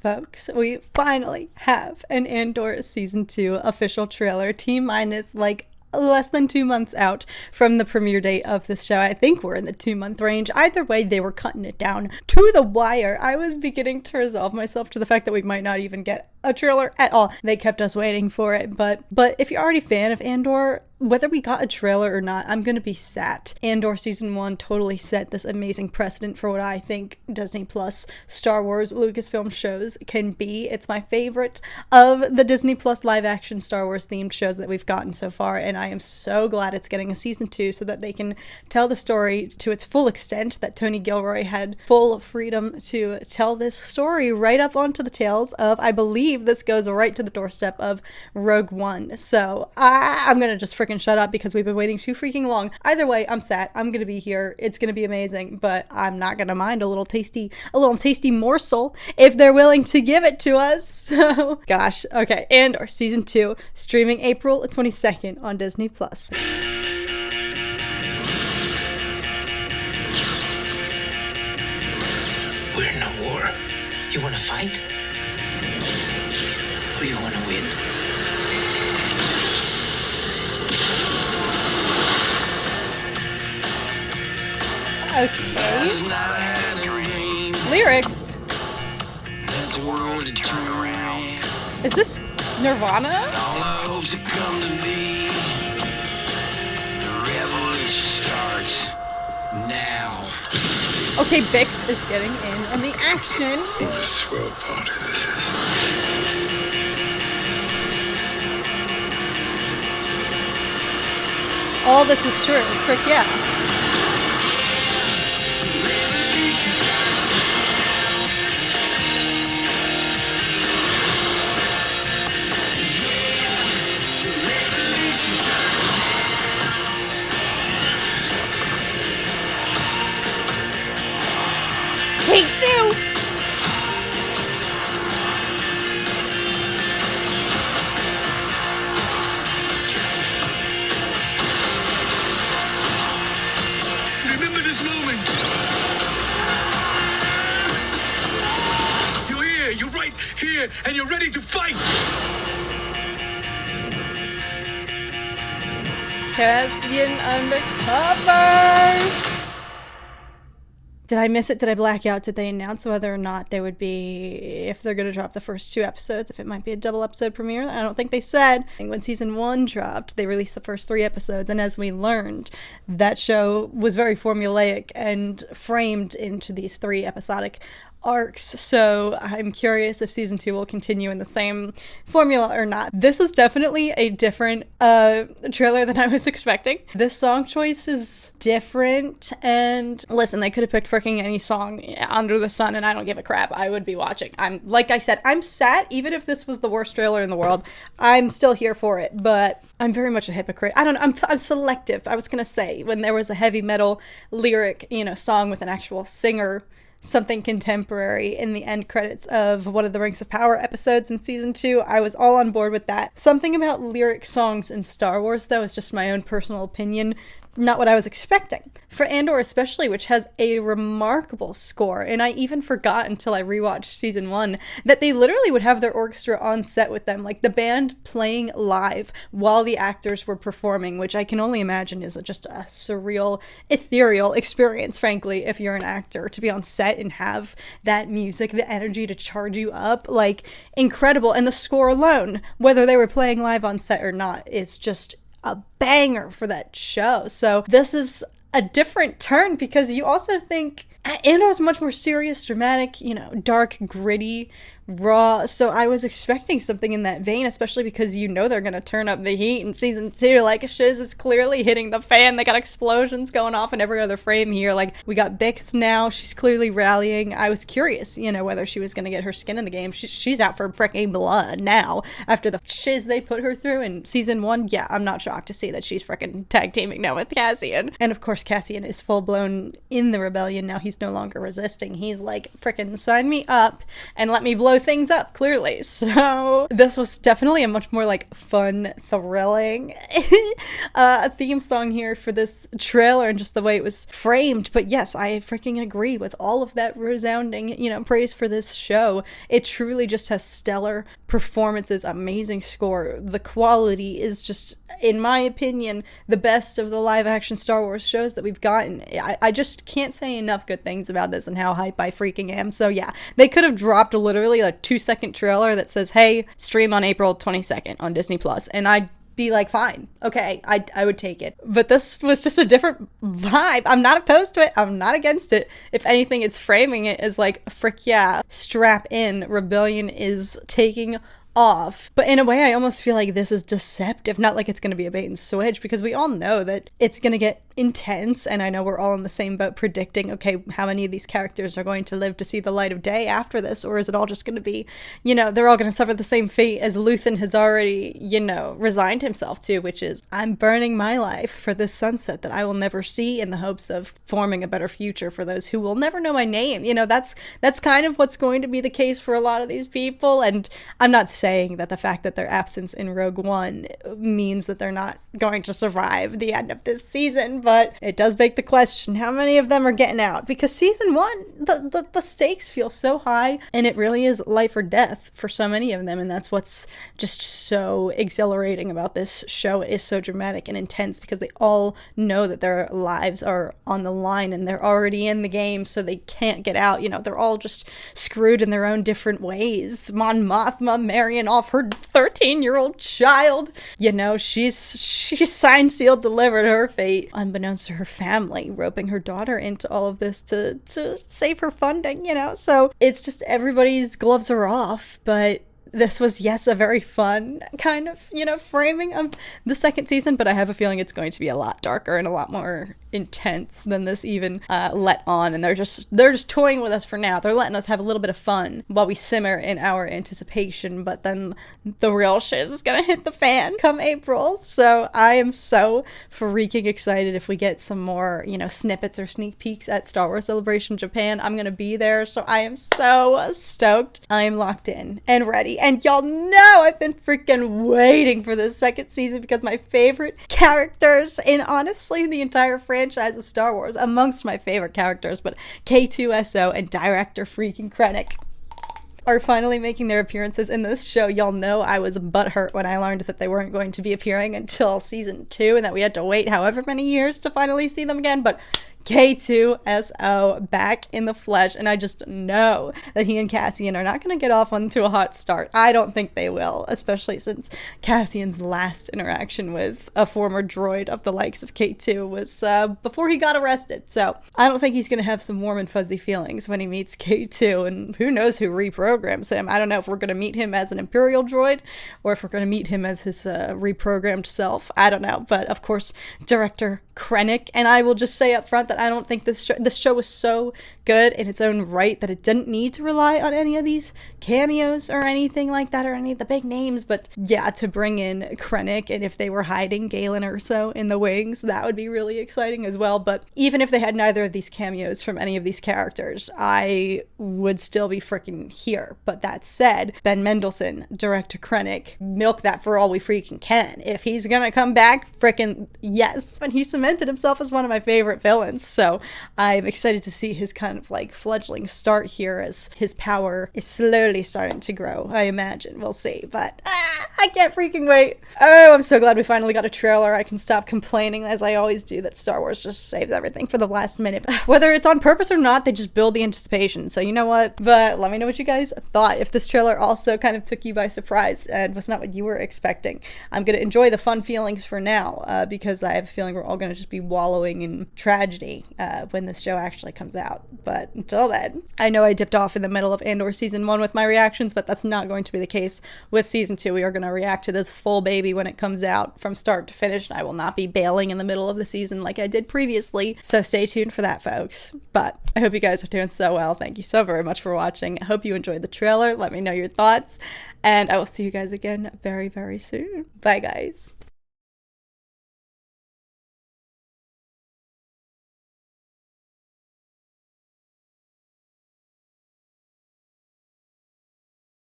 Folks, we finally have an Andor Season 2 official trailer, T-minus like less than 2 months out from the premiere date of this show. I think we're in the 2-month range. Either way, they were cutting it down to the wire. I was beginning to resolve myself to the fact that we might not even get a trailer at all. They kept us waiting for it, but if you're already a fan of Andor, whether we got a trailer or not, I'm gonna be sat. Andor Season 1 totally set this amazing precedent for what I think Disney Plus, Star Wars, Lucasfilm shows can be. It's my favorite of the Disney Plus live-action Star Wars themed shows that we've gotten so far, and I am so glad it's getting a Season 2 so that they can tell the story to its full extent, that Tony Gilroy had full freedom to tell this story right up onto the tails of, I believe this goes right to the doorstep of Rogue One. So I'm gonna just freaking shut up because we've been waiting too freaking long. Either way, I'm sat. I'm gonna be here. It's gonna be amazing, but I'm not gonna mind a little tasty morsel if they're willing to give it to us. So gosh, okay. Andor Season 2 streaming April 22nd on Disney Plus. We're in a war. You wanna fight? Or you wanna win? Okay. Lyrics. Is this Nirvana? Okay, Bix is getting in on the action. What a swell party this is. All this is true. Frick yeah. Take two! Remember this moment. You're here, you're right here, and you're ready to fight. Cassian undercover! Did I miss it? Did I black out? Did they announce whether or not they would be, if they're going to drop the first 2 episodes, if it might be a double episode premiere? I don't think they said. When Season 1 dropped, they released the first 3 episodes, and as we learned, that show was very formulaic and framed into these 3 episodic arcs, so I'm curious if Season 2 will continue in the same formula or not. This is definitely a different trailer than I was expecting. This song choice is different, and listen, they could have picked freaking any song under the sun and I don't give a crap. I would be watching. Like I said, I'm sat. Even if this was the worst trailer in the world, I'm still here for it, but I'm very much a hypocrite. I don't know, I'm selective. I was gonna say, when there was a heavy metal lyric, song with an actual singer, something contemporary in the end credits of one of the Rings of Power episodes in Season 2, I was all on board with that. Something about lyric songs in Star Wars, though, is just my own personal opinion. Not what I was expecting. For Andor especially, which has a remarkable score, and I even forgot until I rewatched Season 1 that they literally would have their orchestra on set with them, like the band playing live while the actors were performing, which I can only imagine is just a surreal, ethereal experience, frankly, if you're an actor, to be on set and have that music, the energy to charge you up, like, incredible. And the score alone, whether they were playing live on set or not, is just a banger for that show. So this is a different turn because you also think Andor is much more serious, dramatic, dark, gritty, raw. So I was expecting something in that vein, especially because they're going to turn up the heat in Season 2. Like, shiz is clearly hitting the fan. They got explosions going off in every other frame here. Like, we got Bix now. She's clearly rallying. I was curious, whether she was going to get her skin in the game. She's out for freaking blood now after the shiz they put her through in Season 1. Yeah, I'm not shocked to see that she's freaking tag teaming now with Cassian. And of course, Cassian is full blown in the rebellion now. He's he's no longer resisting. He's like, frickin' sign me up and let me blow things up, clearly. So this was definitely a much more like fun, thrilling theme song here for this trailer and just the way it was framed. But yes, I freaking agree with all of that resounding, praise for this show. It truly just has stellar performances, amazing score. The quality is just, in my opinion, the best of the live action Star Wars shows that we've gotten. I just can't say enough good things about this and how hype I freaking am. So yeah, they could have dropped literally a 2-second trailer that says, hey, stream on April 22nd on Disney Plus, and I'd be like, fine, okay, I would take it. But this was just a different vibe. I'm not opposed to it. I'm not against it. If anything, it's framing it as like, frick yeah, strap in, rebellion is taking off. But in a way, I almost feel like this is deceptive, not like it's going to be a bait and switch, because we all know that it's going to get intense, and I know we're all in the same boat predicting, okay, how many of these characters are going to live to see the light of day after this, or is it all just going to be, they're all going to suffer the same fate as Luthen has already, resigned himself to, which is, I'm burning my life for this sunset that I will never see in the hopes of forming a better future for those who will never know my name. That's kind of what's going to be the case for a lot of these people, and I'm not saying that the fact that their absence in Rogue One means that they're not going to survive the end of this season, but it does beg the question, how many of them are getting out? Because season 1, the stakes feel so high, and it really is life or death for so many of them, and that's what's just so exhilarating about this show. It is so dramatic and intense because they all know that their lives are on the line and they're already in the game, so they can't get out. They're all just screwed in their own different ways. Mon Mothma marrying off her 13-year-old child. She's signed, sealed, delivered her fate, unbeknownst to her family, roping her daughter into all of this to save her funding, So it's just everybody's gloves are off, but this was, yes, a very fun kind of, framing of the second season, but I have a feeling it's going to be a lot darker and a lot more intense than this even let on, and they're just toying with us for now. They're letting us have a little bit of fun while we simmer in our anticipation, but then the real shiz is gonna hit the fan come April. So I am so freaking excited. If we get some more, snippets or sneak peeks at Star Wars Celebration Japan, I'm gonna be there, so I am so stoked. I am locked in and ready, and y'all know I've been freaking waiting for this second season because my favorite characters in honestly the entire franchise of Star Wars, amongst my favorite characters, but K2SO and director freaking Krennic are finally making their appearances in this show. Y'all know I was butthurt when I learned that they weren't going to be appearing until season 2 and that we had to wait however many years to finally see them again, but K2SO back in the flesh, and I just know that he and Cassian are not going to get off onto a hot start. I don't think they will, especially since Cassian's last interaction with a former droid of the likes of K2 was before he got arrested, so I don't think he's going to have some warm and fuzzy feelings when he meets K2, and who knows who reprograms him. I don't know if we're going to meet him as an Imperial droid or if we're going to meet him as his reprogrammed self. I don't know, but of course, director Krennic, and I will just say up front that I don't think this show was so good in its own right that it didn't need to rely on any of these cameos or anything like that, or any of the big names. But yeah, to bring in Krennic, and if they were hiding Galen or so in the wings, that would be really exciting as well. But even if they had neither of these cameos from any of these characters, I would still be freaking here. But that said, Ben Mendelsohn, director Krennic, milk that for all we freaking can. If he's gonna come back, freaking yes. And he cemented himself as one of my favorite villains, so I'm excited to see his kind of like fledgling start here as his power is slowly starting to grow. I imagine, we'll see, but I can't freaking wait. Oh, I'm so glad we finally got a trailer. I can stop complaining, as I always do, that Star Wars just saves everything for the last minute. Whether it's on purpose or not, they just build the anticipation, so you know what? But let me know what you guys thought. If this trailer also kind of took you by surprise and was not what you were expecting, I'm gonna enjoy the fun feelings for now, because I have a feeling we're all gonna just be wallowing in tragedy when this show actually comes out. But until then, I know I dipped off in the middle of Andor season 1 with my reactions, but that's not going to be the case with season 2. We are going to react to this full baby when it comes out from start to finish, and I will not be bailing in the middle of the season like I did previously, so stay tuned for that, folks. But I hope you guys are doing so well. Thank you so very much for watching. I hope you enjoyed the trailer. Let me know your thoughts, and I will see you guys again very, very soon. Bye, guys.